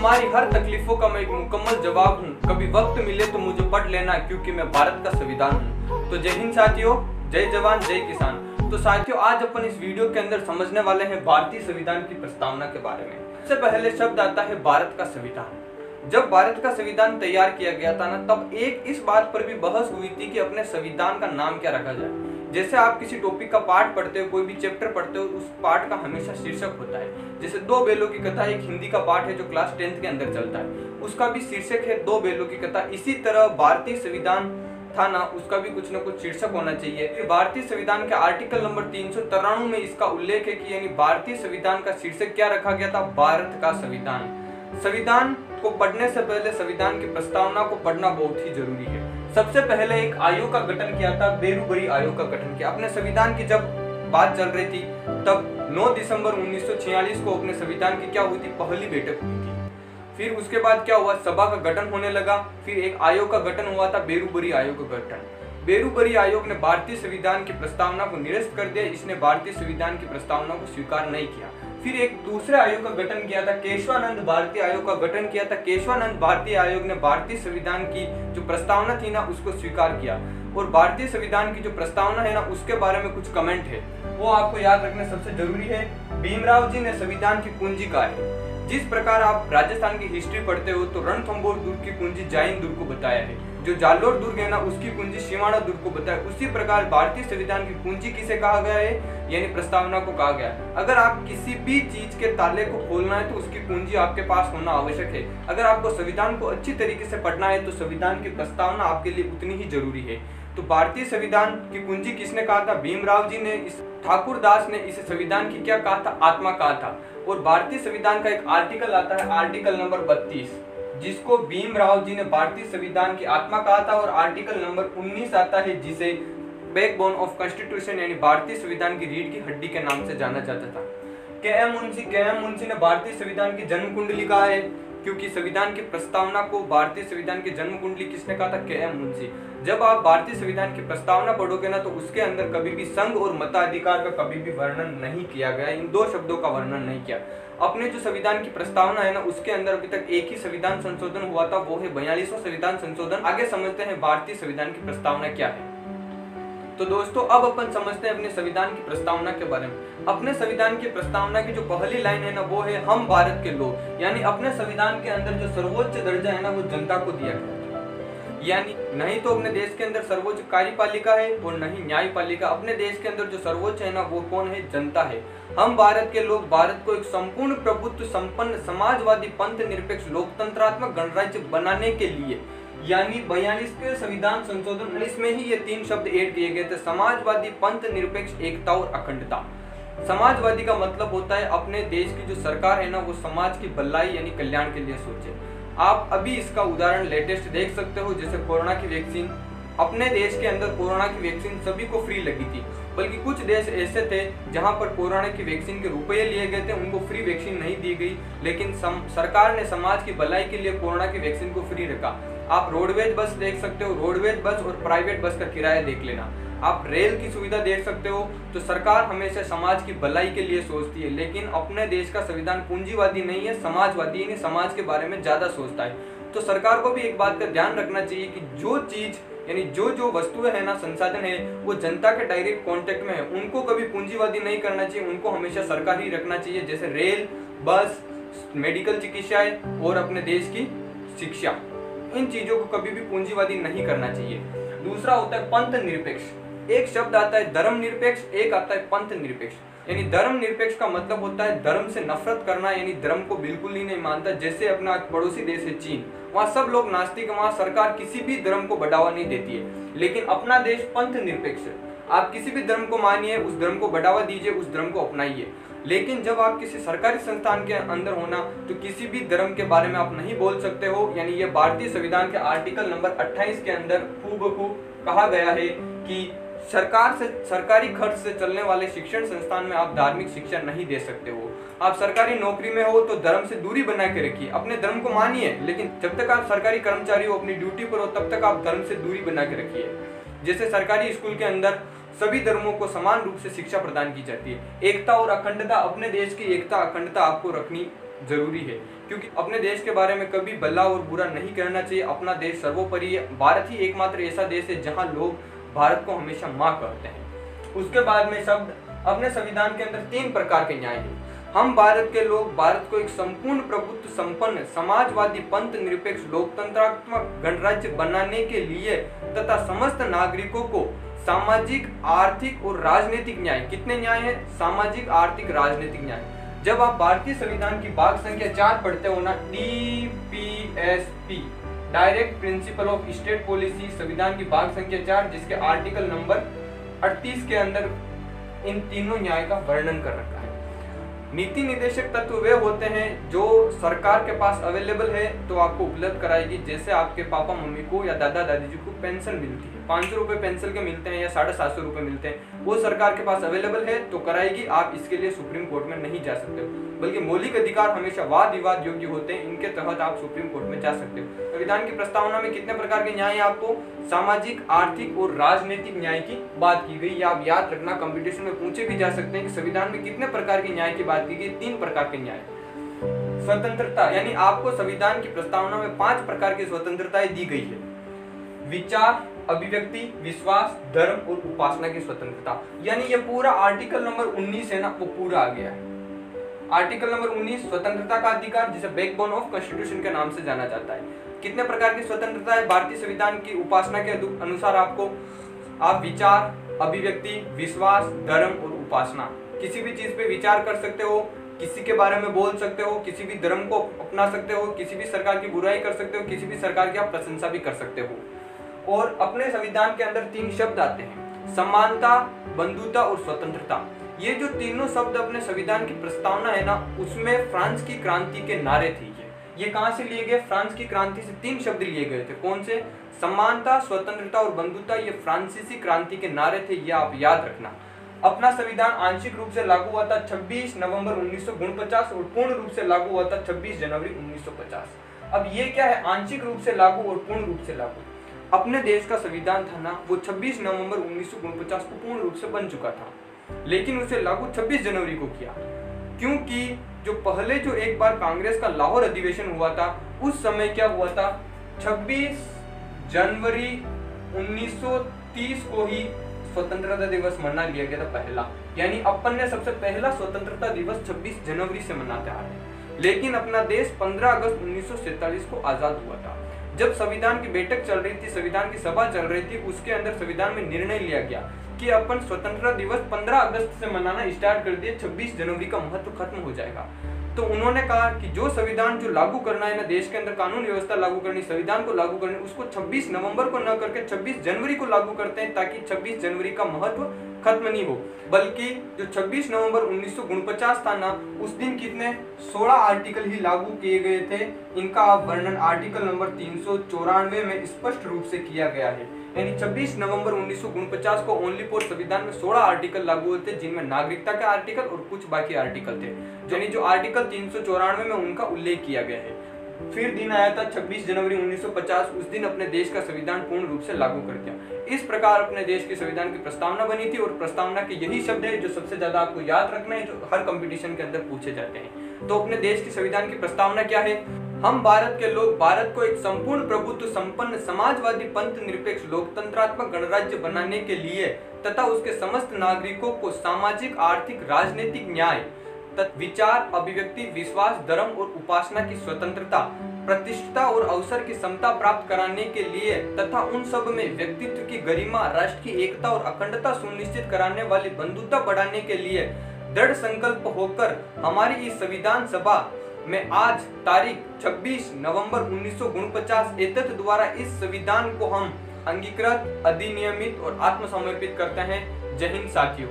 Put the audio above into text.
तुम्हारी हर तकलीफों का मैं एक मुकम्मल जवाब हूँ। कभी वक्त मिले तो मुझे पढ़ लेना, क्योंकि मैं भारत का संविधान हूँ। तो जय हिंद साथियों, जय जवान जय किसान। तो साथियों, आज अपन इस वीडियो के अंदर समझने वाले हैं भारतीय संविधान की प्रस्तावना के बारे में। सबसे पहले शब्द आता है भारत का संविधान। जब भारत का संविधान तैयार किया गया था ना, तब एक इस बात पर भी बहस हुई थी कि अपने संविधान का नाम क्या रखा जाए। जैसे आप किसी टॉपिक का पाठ पढ़ते हो, कोई भी चैप्टर पढ़ते हो, उस पाठ का हमेशा शीर्षक होता है। जैसे दो बैलों की कथा एक हिंदी का पाठ है जो क्लास 10th के अंदर चलता है, उसका भी शीर्षक है दो बैलों की कथा। इसी तरह भारतीय संविधान था ना, उसका भी कुछ न कुछ शीर्षक होना चाहिए। भारतीय संविधान के आर्टिकल नंबर 393 में इसका उल्लेख है कि यानी भारतीय संविधान का शीर्षक क्या रखा गया था, भारत का संविधान। संविधान को पढ़ने से पहले संविधान की प्रस्तावना को पढ़ना बहुत ही जरूरी है। सबसे पहले एक आयोग का गठन किया था, बेरूबरी आयोग का गठन किया। अपने संविधान की जब बात चल रही थी, तब 9 दिसंबर 1946 को अपने संविधान की क्या हुई थी, पहली बैठक हुई थी। फिर उसके बाद क्या हुआ, सभा का गठन होने लगा। फिर एक आयोग का गठन हुआ था, बेरूबरी आयोग का गठन। बेरूबरी आयोग ने भारतीय संविधान की प्रस्तावना को निरस्त कर दिया। इसने भारतीय संविधान की प्रस्तावना को स्वीकार नहीं किया। फिर एक दूसरे आयोग का गठन किया था, केशवानंद भारतीय आयोग का गठन किया था। केशवानंद भारतीय आयोग ने भारतीय संविधान की जो प्रस्तावना थी ना, उसको स्वीकार किया। और भारतीय संविधान की जो प्रस्तावना है ना, उसके बारे में कुछ कमेंट है, वो आपको याद रखना सबसे जरूरी है। भीमराव जी ने संविधान की कुंजी कहा है। जिस प्रकार आप राजस्थान की हिस्ट्री पढ़ते हो तो रणथंभौर दुर्ग की कुंजी जाइन दुर्ग को बताया है, जो जालोर दुर्ग है ना, उसकी कुंजी शिवाणा दुर्ग को बताया। उसी प्रकार भारतीय संविधान की कुंजी किसे कहा गया है, यानी प्रस्तावना को कहा गया है। अगर आप किसी भी चीज के ताले को खोलना है तो उसकी कुंजी आपके पास होना आवश्यक है। अगर आपको संविधान को अच्छी तरीके से पढ़ना है तो संविधान की प्रस्तावना आपके लिए उतनी ही जरूरी है। तो भारतीय संविधान की कुंजी किसने कहा था, भीमराव जी ने। इस ठाकुर दास ने इसे संविधान की क्या कहा था, आत्मा कहा था। और भारतीय संविधान का एक आर्टिकल आता है, आर्टिकल नंबर 32, जिसको भीमराव जी ने भारतीय संविधान की आत्मा कहा था। और आर्टिकल नंबर 19 आता है, जिसे बैकबोन ऑफ कॉन्स्टिट्यूशन यानी भारतीय संविधान की रीढ़ की हड्डी के नाम से जाना जाता था। के.एम. मुंशी ने भारतीय संविधान की जन्म कुंडली कहा है, क्योंकि संविधान की प्रस्तावना को भारतीय संविधान की जन्म कुंडली किसने कहा था, के.एम. मुंशी। जब आप भारतीय संविधान की प्रस्तावना पढ़ोगे ना, तो उसके अंदर कभी भी संघ और मताधिकार का कभी भी वर्णन नहीं किया गया, इन दो शब्दों का वर्णन नहीं किया। अपने जो संविधान की प्रस्तावना है ना, उसके अंदर अभी तक एक ही संविधान संशोधन हुआ था, वो है 42वां संविधान संशोधन। आगे समझते हैं भारतीय संविधान की प्रस्तावना क्या है। तो दोस्तों, अब अपन समझते हैं अपने संविधान की प्रस्तावना के बारे में। अपने संविधान की प्रस्तावना की जो पहली लाइन है ना, वो है हम भारत के लोग। यानी अपने संविधान के अंदर जो सर्वोच्च दर्जा है ना, वो जनता को दिया गया। यानी नहीं तो अपने देश के अंदर सर्वोच्च कार्यपालिका है और नहीं न्यायपालिका। अपने देश के अंदर जो सर्वोच्च है ना, वो कौन है, जनता है। हम भारत के लोग भारत को एक संपूर्ण प्रभुत्व संपन्न समाजवादी पंथ निरपेक्ष लोकतंत्रात्मक गणराज्य बनाने के लिए, यानी 42 के संविधान संशोधन 19 में ही ये तीन शब्द ऐड किए गए थे, समाजवादी पंथ निरपेक्ष एकता और अखंडता। समाजवादी का मतलब होता है अपने देश की जो सरकार है ना, वो समाज की भलाई यानी कल्याण के लिए सोचे। आप अभी इसका उदाहरण लेटेस्ट देख सकते हो, जैसे कोरोना की वैक्सीन। अपने देश के अंदर कोरोना की वैक्सीन सभी को फ्री लगी थी, बल्कि कुछ देश ऐसे थे जहां पर कोरोना की वैक्सीन के रुपए लिए गए थे, उनको फ्री वैक्सीन नहीं दी गई। लेकिन सरकार ने समाज की भलाई के लिए कोरोना की वैक्सीन को फ्री रखा। आप रोडवेज बस देख सकते हो, रोडवेज बस और प्राइवेट बस का किराया देख लेना। आप रेल की सुविधा देख सकते हो। तो सरकार हमेशा समाज की भलाई के लिए सोचती है, लेकिन अपने देश का संविधान पूंजीवादी नहीं है, समाजवादी यानी समाज के बारे में ज्यादा सोचता है। तो सरकार को भी एक बात का ध्यान रखना चाहिए कि जो चीज यानी जो वस्तुएं है ना, संसाधन है, वो जनता के डायरेक्ट कांटेक्ट में है, उनको कभी पूंजीवादी नहीं करना चाहिए, उनको हमेशा सरकारी रखना चाहिए। जैसे रेल, बस, मेडिकल चिकित्साएं और अपने देश की शिक्षा, इन चीजों को कभी भी पूंजीवादी नहीं करना चाहिए। दूसरा होता है पंथ निरपेक्ष। एक शब्द आता है धर्म निरपेक्ष, एक आता है पंथ निरपेक्ष। यानी धर्म निरपेक्ष का मतलब होता है धर्म से नफरत करना, यानी धर्म को बिल्कुल ही नहीं मानता। जैसे अपना पड़ोसी देश है चीन, वहाँ सब लोग नास्तिक, वहाँ सरकार किसी भी धर्म को बढ़ावा नहीं देती है। लेकिन अपना देश पंथ निरपेक्ष है, आप किसी भी धर्म को मानिए, उस धर्म को बढ़ावा दीजिए, उस धर्म को अपनाइए। लेकिन जब आप किसी सरकारी संस्थान के अंदर होना, तो किसी भी धर्म के बारे में आप नहीं बोल सकते हो। यानी ये भारतीय संविधान के आर्टिकल नंबर 28 के अंदर खूब कहा गया है कि सरकारी खर्च से चलने वाले शिक्षण संस्थान में आप धार्मिक शिक्षा नहीं दे सकते हो। आप सरकारी नौकरी में हो तो धर्म से दूरी बना के रखिए, अपने धर्म को मानिए, लेकिन जब तक आप सरकारी कर्मचारी हो, अपनी ड्यूटी पर हो, तब तक आप धर्म से दूरी बना के रखिए। जैसे सरकारी स्कूल के अंदर सभी धर्मों को समान रूप से शिक्षा प्रदान की जाती है। एकता और अखंडता, अपने देश की एकता अखंडता आपको रखनी जरूरी है, क्योंकि अपने देश के बारे में कभी भला और बुरा नहीं कहना चाहिए। अपना देश सर्वोपरि है। भारत ही एकमात्र ऐसा देश है जहां लोग भारत को हमेशा माँ कहते हैं। उसके बाद में शब्द अपने संविधान के अंदर 3 प्रकार के न्याय हैं। हम भारत के लोग भारत को एक संपूर्ण प्रभुत्व संपन्न समाजवादी पंथ निरपेक्ष लोकतंत्रात्मक गणराज्य बनाने के लिए तथा समस्त नागरिकों को सामाजिक आर्थिक और राजनीतिक न्याय, कितने न्याय है? सामाजिक आर्थिक राजनीतिक न्याय। जब आप भारतीय संविधान की भाग संख्या 4 पढ़ते हो ना, DPSP direct principle of state policy, संविधान की भाग संख्या 4 जिसके आर्टिकल नंबर 38 के अंदर इन तीनों न्याय का वर्णन कर रखा है। नीति निर्देशक तत्व वे होते हैं जो सरकार के पास अवेलेबल है तो आपको उपलब्ध कराएगी। जैसे आपके पापा मम्मी को या दादा दादी जी को पेंशन मिलती है, 500 रुपए पेंशन के मिलते हैं या 750 रुपए मिलते हैं, वो सरकार के पास अवेलेबल है तो कराएगी। आप इसके लिए सुप्रीम कोर्ट में नहीं जा सकते हो, बल्कि मौलिक अधिकार हमेशा वाद विवाद योग्य होते हैं, इनके तहत आप सुप्रीम कोर्ट में जा सकते हो। संविधान की प्रस्तावना में कितने प्रकार के न्याय आपको सामाजिक आर्थिक और राजनीतिक न्याय की बात की गई। या आप याद रखना, कंपटीशन में पूछे भी जा सकते हैं कि संविधान में कितने प्रकार के न्याय की बात की गई। 3 प्रकार के न्याय। स्वतंत्रता, यानी आपको संविधान की प्रस्तावना में 5 प्रकार की स्वतंत्रताएं दी गई है। विचार, अभिव्यक्ति, विश्वास, धर्म और उपासना की स्वतंत्रता, यानी ये पूरा आर्टिकल नंबर 19 है ना, वो पूरा आ गया है। आर्टिकल नंबर 19 स्वतंत्रता का अधिकार, जिसे बैकबोन ऑफ कॉन्स्टिट्यूशन के नाम से जाना जाता है। कितने प्रकार की स्वतंत्रता है भारतीय संविधान की उपासना के अनुसार? आपको आप विचार, अभिव्यक्ति, विश्वास, धर्म और उपासना, किसी भी चीज पे विचार कर सकते हो, किसी के बारे में बोल सकते हो, किसी भी धर्म को अपना सकते हो, किसी भी सरकार की बुराई कर सकते हो, किसी भी सरकार की आप प्रशंसा भी कर सकते हो। और अपने संविधान के अंदर 3 शब्द आते हैं, समानता, बंधुता और स्वतंत्रता। ये जो तीनों शब्द अपने संविधान की प्रस्तावना है ना, उसमें फ्रांस की क्रांति के नारे थे। ये कहां से लिए गए? फ्रांस की क्रांति से 3 शब्द लिए गए थे। कौन से? समानता, स्वतंत्रता और बंधुता। ये फ्रांसीसी क्रांति के नारे थे, ये आप याद रखना। अपना संविधान आंशिक रूप से लागू हुआ था 26 नवंबर 1949 और पूर्ण रूप से लागू हुआ था 26 जनवरी 1950। अब ये क्या है? आंशिक रूप से लागू और पूर्ण रूप से लागू। अपने देश का संविधान था ना, वो 26 नवंबर 1949 को पूर्ण रूप से बन चुका था, लेकिन उसे लागू 26 जनवरी को किया, क्योंकि जो पहले जो एक बार कांग्रेस का लाहौर अधिवेशन हुआ था, उस समय क्या हुआ था, 26 जनवरी 1930 को ही स्वतंत्रता दिवस मना लिया गया था पहला। यानी अपन ने सबसे पहला स्वतंत्रता दिवस 26 जनवरी से मनाते आ रहे हैं। लेकिन अपना देश 15 अगस्त 1947 को आजाद हुआ था। जब संविधान की बैठक चल रही थी, संविधान की सभा चल रही थी, उसके अंदर संविधान में निर्णय लिया गया कि अपन स्वतंत्रता दिवस 15 अगस्त से मनाना स्टार्ट कर दिए, 26 जनवरी का महत्व खत्म हो जाएगा। तो उन्होंने कहा कि जो संविधान जो लागू करना है ना, देश के अंदर कानून व्यवस्था लागू करनी, संविधान को लागू करनी, उसको 26 नवंबर को न करके 26 जनवरी को लागू करते हैं, ताकि 26 जनवरी का महत्व खत्म नहीं हो। बल्कि जो 26 नवंबर 1949 था ना, उस दिन कितने 16 आर्टिकल ही लागू किए गए थे। इनका वर्णन आर्टिकल नंबर 394 में स्पष्ट रूप से किया गया है। यानी 26 नवंबर 1949 को ओनली फॉर संविधान में 16 आर्टिकल लागू हुए थे, जिनमें नागरिकता के आर्टिकल और कुछ बाकी आर्टिकल थे, यानी जो आर्टिकल 394 में उनका उल्लेख किया गया है। फिर दिन आया था 26 जनवरी 1950, उस दिन अपने देश का संविधान पूर्ण रूप से लागू कर दिया। इस प्रकार अपने देश के संविधान की प्रस्तावना बनी थी, और प्रस्तावना के यही शब्द है जो सबसे ज्यादा आपको याद रखना है, जो हर कंपटीशन के अंदर पूछे जाते हैं। तो अपने देश की संविधान की प्रस्तावना क्या है? हम भारत के लोग भारत को एक संपूर्ण प्रभुत्व संपन्न समाजवादी पंथ निरपेक्ष लोकतंत्रात्मक गणराज्य बनाने के लिए तथा उसके समस्त नागरिकों को सामाजिक आर्थिक राजनीतिक न्याय, विचार, अभिव्यक्ति, विश्वास, धर्म और उपासना की स्वतंत्रता, प्रतिष्ठा और अवसर की समता प्राप्त कराने के लिए तथा उन सब में व्यक्तित्व की गरिमा, राष्ट्र की एकता और अखंडता सुनिश्चित कराने वाली बंधुता बढ़ाने के लिए दृढ़ संकल्प होकर हमारी इस संविधान सभा में आज तारीख 26 नवंबर 1949 एतत् द्वारा इस संविधान को हम अंगीकृत, अधिनियमित और आत्मसमर्पित करते हैं। जय हिंद साथियों।